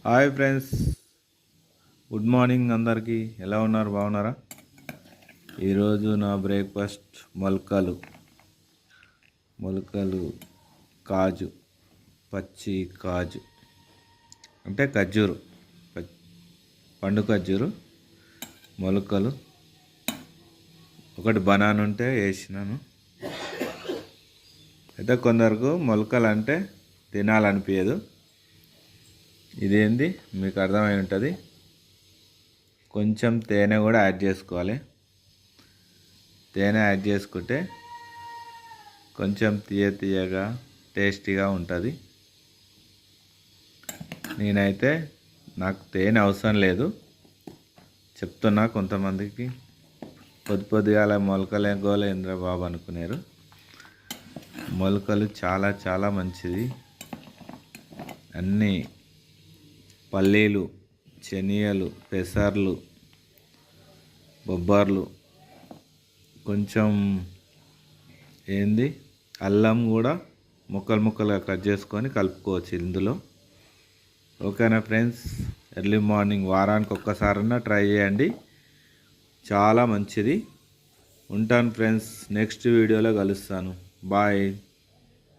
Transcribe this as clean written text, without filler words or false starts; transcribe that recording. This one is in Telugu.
హాయ్ ఫ్రెండ్స్, గుడ్ మార్నింగ్ అందరికీ. ఎలా ఉన్నారు? బాగున్నారా? ఈరోజు నా బ్రేక్ఫాస్ట్ మొలకలు కాజు, పచ్చి కాజు అంటే ఖర్జూరు, పండు ఖర్జూరు మొలకలు. ఒకటి బనానా ఉంటే వేసినాను. అయితే కొందరికి మొలకలు అంటే తినాలనిపించదు. ఇదేంది మీకు అర్థమై ఉంటుంది. కొంచెం తేనె కూడా యాడ్ చేసుకోవాలి. తేనె యాడ్ చేసుకుంటే కొంచెం తీయగా టేస్టీగా ఉంటుంది. నేనైతే నాకు తేనె అవసరం లేదు, చెప్తున్నా. కొంతమందికి పొద్దుగాల మొలకలే గోలేంద్ర బాబు అనుకున్నారు. మొలకలు చాలా చాలా మంచిది. అన్నీ పల్లీలు, శనగలు, పెసర్లు, బొబ్బర్లు, కొంచెం అల్లం కూడా ముక్కలుగా కట్ చేసుకొని కలుపుకోవచ్చు ఇందులో. ఓకేనా ఫ్రెండ్స్? ఎర్లీ మార్నింగ్ వారానికి ఒక్కసారన్నా ట్రై చేయండి, చాలా మంచిది. ఉంటాను ఫ్రెండ్స్, నెక్స్ట్ వీడియోలో కలుస్తాను. బాయ్.